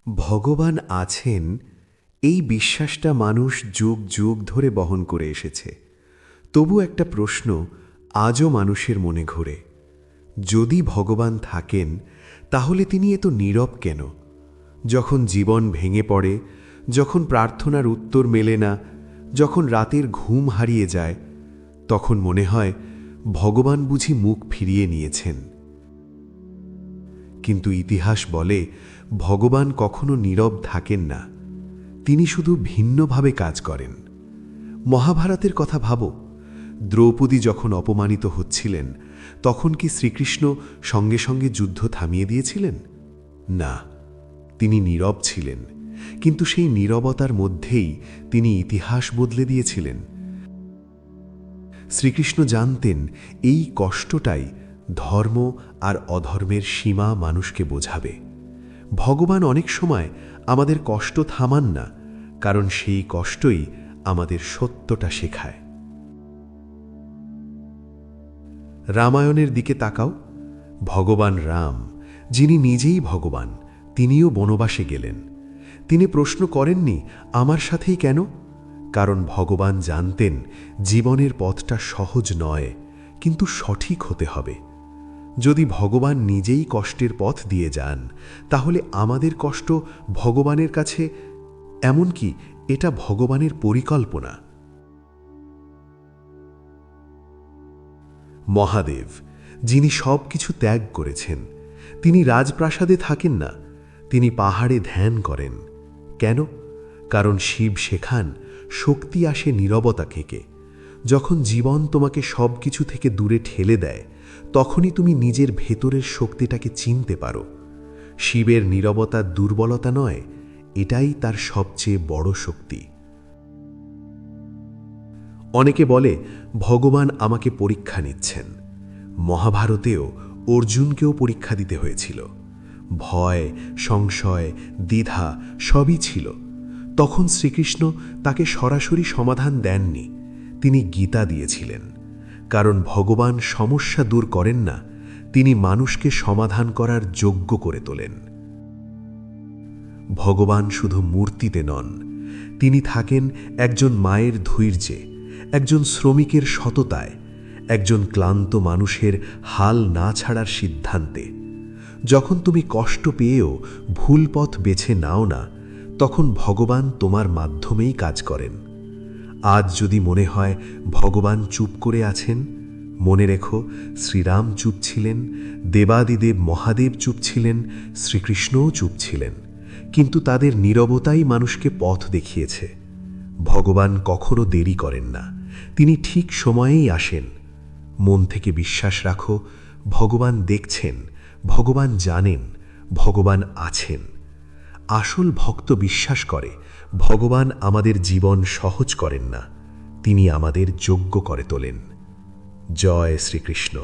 ভগবান আছেন এই বিশ্বাসটা মানুষ যুগ যুগ ধরে বহন করে এসেছে। তবু একটা প্রশ্ন আজও মানুষের মনে ঘোরে, যদি ভগবান থাকেন তাহলে তিনি এত নীরব কেন? যখন জীবন ভেঙে পড়ে, যখন প্রার্থনার উত্তর মেলে না, যখন রাতের ঘুম হারিয়ে যায়, তখন মনে হয় ভগবান বুঝি মুখ ফিরিয়ে নিয়েছেন। কিন্তু ইতিহাস বলে ভগবান কখনো নীরব থাকেন না, তিনি শুধু ভিন্নভাবে কাজ করেন। মহাভারতের কথা ভাবো, দ্রৌপদী যখন অপমানিত হচ্ছিলেন তখন কি শ্রীকৃষ্ণ সঙ্গে সঙ্গে যুদ্ধ থামিয়ে দিয়েছিলেন? না, তিনি নীরব ছিলেন, কিন্তু সেই নীরবতার মধ্যেই তিনি ইতিহাস বদলে দিয়েছিলেন। শ্রীকৃষ্ণ জানতেন এই কষ্টটাই ধর্ম আর অধর্মের সীমা মানুষকে বোঝাবে। ভগবান অনেক সময় আমাদের কষ্ট থামান না, কারণ সেই কষ্টই আমাদের সত্যটা শেখায়। রামায়ণের দিকে তাকাও, ভগবান রাম, যিনি নিজেই ভগবান, তিনিও বনবাসে গেলেন। তিনি প্রশ্ন করেননি আমার সাথেই কেন, কারণ ভগবান জানতেন জীবনের পথটা সহজ নয়, কিন্তু সঠিক হতে হবে। যদি ভগবান নিজেই কষ্টের পথ দিয়ে যান, তাহলে আমাদের কষ্ট ভগবানের কাছে এমনকি এটা ভগবানের পরিকল্পনা। মহাদেব, যিনি সব কিছু ত্যাগ করেছেন, তিনি রাজপ্রাসাদে থাকেন না, তিনি পাহাড়ে ধ্যান করেন। কেন? কারণ শিব শেখান শক্তি আসে নীরবতা থেকে। যখন জীবন তোমাকে সব কিছু থেকে দূরে ঠেলে দেয়, তখনই তুমি নিজের ভেতরের শক্তিটাকে চিনতে পারো। শিবের নীরবতা দুর্বলতা নয়, এটাই তার সবচেয়ে বড় শক্তি। অনেকে বলে ভগবান আমাকে পরীক্ষা নিচ্ছেন। মহাভারতেও অর্জুনকেও পরীক্ষা দিতে হয়েছিল। ভয়, সংশয়, দ্বিধা সবই ছিল। তখন শ্রীকৃষ্ণ তাকে সরাসরি সমাধান দেননি, তিনি গীতা দিয়েছিলেন। কারণ ভগবান সমস্যা দূর করেন না, তিনি মানুষকে সমাধান করার যোগ্য করে তোলেন। ভগবান শুধু মূর্তিতে নন, তিনি থাকেন একজন মায়ের ধৈর্যে, একজন শ্রমিকের সততায়, একজন ক্লান্ত মানুষের হাল না ছাড়ার সিদ্ধান্তে। যখন তুমি কষ্ট পেয়েও ভুল পথ বেছে নাও না, তখন ভগবান তোমার মাধ্যমেই কাজ করেন। আজ যদি মনে হয় ভগবান চুপ করে আছেন, মনে রেখো শ্রীরাম চুপ ছিলেন, দেবাদিদেব মহাদেব চুপ ছিলেন, শ্রীকৃষ্ণও চুপ ছিলেন, কিন্তু তাদের নীরবতাই মানুষকে পথ দেখিয়েছে। ভগবান কখনো দেরি করেন না, তিনি ঠিক সময়েই আসেন। মন থেকে বিশ্বাস রাখো, ভগবান দেখছেন, ভগবান জানেন, ভগবান আছেন। আসল ভক্ত বিশ্বাস করে ভগবান আমাদের জীবন সহজ করেন না, তিনি আমাদের যোগ্য করে তোলেন। জয় শ্রীকৃষ্ণ।